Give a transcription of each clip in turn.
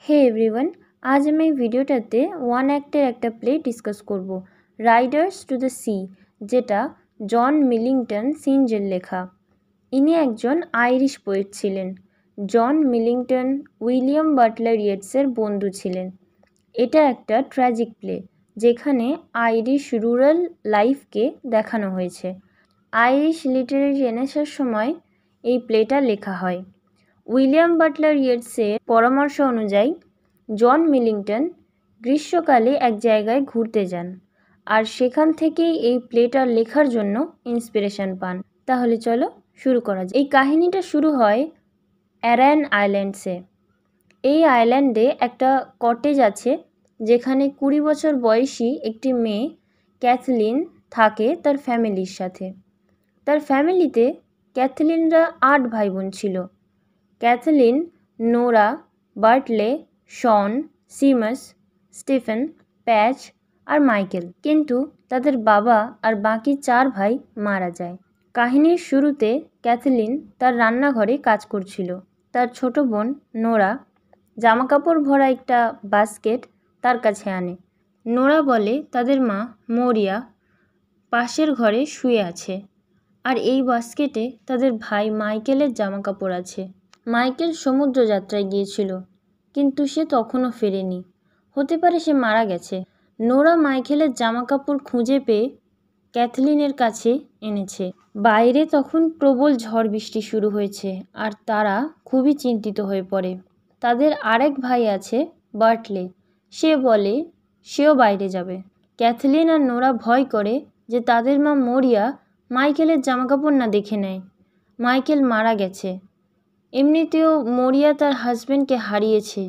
হে everyone, আজ আমি এই ভিডিওটাতে ওয়ান অ্যাক্টের একটা প্লে ডিসকাস করব, রাইডার্স টু দ্য সি, যেটা জন মিলিংটন সিঞ্জের লেখা। ইনি একজন আইরিশ পোয়েট ছিলেন। জন মিলিংটন উইলিয়াম বাটলার ইয়েটসের বন্ধু ছিলেন। এটা একটা ট্র্যাজিক প্লে যেখানে আইরিশ রুরাল লাইফকে দেখানো হয়েছে। আইরিশ লিটারেরি রেনেসাঁর সময় এই প্লেটা লেখা হয়। উইলিয়াম বাটলার ইয়েটসের পরামর্শ অনুযায়ী জন মিলিংটন গ্রীষ্মকালে এক জায়গায় ঘুরতে যান, আর সেখান থেকেই এই প্লেটা লেখার জন্য ইন্সপিরেশন পান। তাহলে চলো শুরু করা যাক। এই কাহিনীটা শুরু হয় অ্যারান আইল্যান্ডসে। এই আইল্যান্ডে একটা কটেজ আছে যেখানে 20 বছর বয়সী একটি মেয়ে ক্যাথলিন থাকে তার ফ্যামিলির সাথে। তার ফ্যামিলিতে ক্যাথলিনরা 8 ভাই বোন ছিল। ক্যাথলিন, নোরা, বার্টলে, শন, সিমাস, স্টিফেন, প্যাচ আর মাইকেল। কিন্তু তাদের বাবা আর বাকি 4 ভাই মারা যায়। কাহিনীর শুরুতে ক্যাথলিন তার রান্নাঘরে কাজ করছিল। তার ছোট বোন নোরা জামাকাপড় ভরা একটা বাস্কেট তার কাছে আনে। নোরা বলে তাদের মা মরিয়া পাশের ঘরে শুয়ে আছে, আর এই বাস্কেটে তাদের ভাই মাইকেলের জামাকাপড় আছে। মাইকেল সমুদ্র যাত্রায় গিয়েছিল, কিন্তু সে তখনও ফেরেনি। হতে পারে সে মারা গেছে। নোরা মাইকেলের জামাকাপড় খুঁজে পেয়ে ক্যাথলিনের কাছে এনেছে। বাইরে তখন প্রবল ঝড় বৃষ্টি শুরু হয়েছে, আর তারা খুবই চিন্তিত হয়ে পড়ে। তাদের আরেক ভাই আছে বার্টলে, সে বলে সেও বাইরে যাবে। ক্যাথলিন আর নোরা ভয় করে যে তাদের মা মরিয়া মাইকেলের জামাকাপড় না দেখে নেয়। মাইকেল মারা গেছে। এমনিতেও মরিয়া তার হাজব্যান্ডকে হারিয়েছে,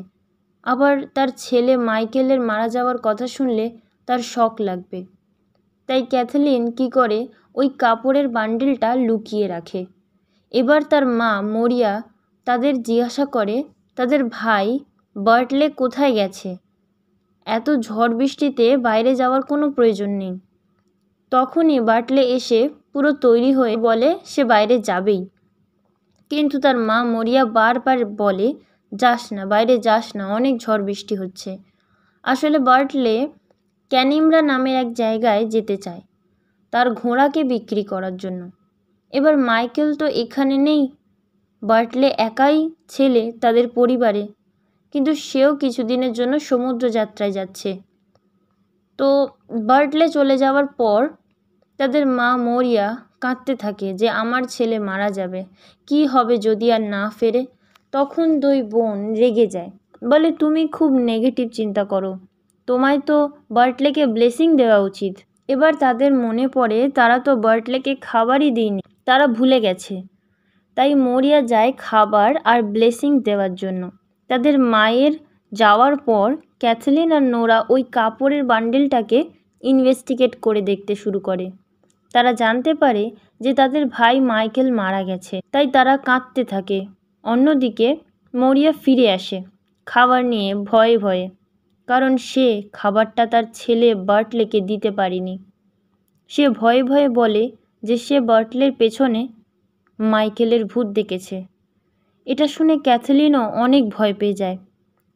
আবার তার ছেলে মাইকেলের মারা যাওয়ার কথা শুনলে তার শক লাগবে। তাই ক্যাথলিন কি করে, ওই কাপড়ের বান্ডিলটা লুকিয়ে রাখে। এবার তার মা মরিয়া তাদের জিজ্ঞাসা করে তাদের ভাই বার্টলে কোথায় গেছে। এত ঝড় বৃষ্টিতে বাইরে যাওয়ার কোনো প্রয়োজন নেই। তখনই বার্টলে এসে পুরো তৈরি হয়ে বলে সে বাইরে যাবেই, কিন্তু তার মা মরিয়া বারবার বলে যাস না, বাইরে যাস না, অনেক ঝড় বৃষ্টি হচ্ছে। আসলে বার্টলে ক্যানিমরা নামের এক জায়গায় যেতে চায় তার ঘোড়াকে বিক্রি করার জন্য। এবার মাইকেল তো এখানে নেই, বার্টলে একাই ছেলে তাদের পরিবারে, কিন্তু সেও কিছুদিনের জন্য সমুদ্র যাত্রায় যাচ্ছে। তো বার্টলে চলে যাওয়ার পর তাদের মা মরিয়া কাঁদতে থাকে যে আমার ছেলে মারা যাবে, কি হবে যদি আর না ফেরে। তখন 2 বোন রেগে যায়, বলে তুমি খুব নেগেটিভ চিন্তা করো, তোমায় তো বার্টলেকে ব্লেসিং দেওয়া উচিত। এবার তাদের মনে পড়ে তারা তো বার্টলেকে খাবারই দিইনি, তারা ভুলে গেছে। তাই মরিয়া যায় খাবার আর ব্লেসিং দেওয়ার জন্য। তাদের মায়ের যাওয়ার পর ক্যাথলিন আর নোরা ওই কাপড়ের বান্ডেলটাকে ইনভেস্টিগেট করে দেখতে শুরু করে। তারা জানতে পারে যে তাদের ভাই মাইকেল মারা গেছে, তাই তারা কাঁদতে থাকে। অন্যদিকে মরিয়া ফিরে আসে খাবার নিয়ে ভয়ে ভয়ে, কারণ সে খাবারটা তার ছেলে বার্টলেকে দিতে পারেনি। সে ভয়ে ভয়ে বলে যে সে বার্টলের পেছনে মাইকেলের ভূত দেখেছে। এটা শুনে ক্যাথলিনও অনেক ভয় পেয়ে যায়।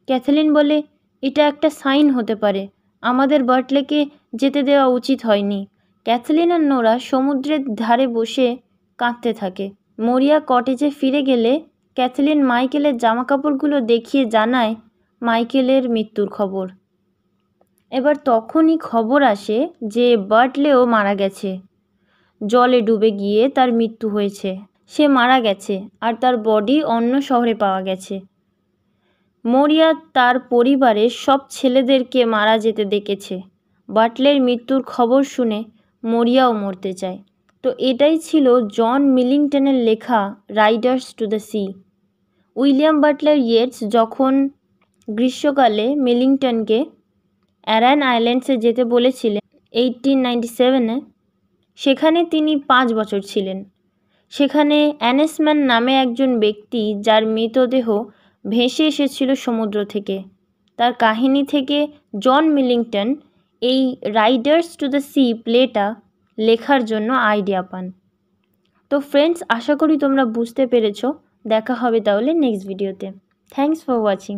ক্যাথলিন বলে এটা একটা সাইন হতে পারে, আমাদের বার্টলেকে যেতে দেওয়া উচিত হয়নি। ক্যাথলিন আর নোরা সমুদ্রের ধারে বসে কাঁদতে থাকে। মরিয়া কটেজে ফিরে গেলে ক্যাথলিন মাইকেলের জামাকাপড়গুলো দেখিয়ে জানায় মাইকেলের মৃত্যুর খবর। এবার তখনই খবর আসে যে বার্টলেও মারা গেছে, জলে ডুবে গিয়ে তার মৃত্যু হয়েছে। সে মারা গেছে আর তার বডি অন্য শহরে পাওয়া গেছে। মরিয়া তার পরিবারের সব ছেলেদেরকে মারা যেতে দেখেছে। বাটলের মৃত্যুর খবর শুনে মরিয়াও মরতে চায়। তো এটাই ছিল জন মিলিংটনের লেখা Riders to the Sea. William Butler Yeats যখন গ্রীষ্মকালে মিলিংটনকে অ্যারান আইল্যান্ডসে যেতে বলেছিলেন 1897-এ, সেখানে তিনি 5 বছর ছিলেন। সেখানে অ্যানেসম্যান নামে একজন ব্যক্তি, যার মৃতদেহ ভেসে এসেছিল সমুদ্র থেকে, তার কাহিনী থেকে জন মিলিংটন এই রাইডার্স টু দ্য সি প্লেটা লেখার জন্য আইডিয়া পান। তো ফ্রেন্ডস, আশা করি তোমরা বুঝতে পেরেছো। দেখা হবে তাহলে নেক্সট ভিডিওতে। Thanks for watching.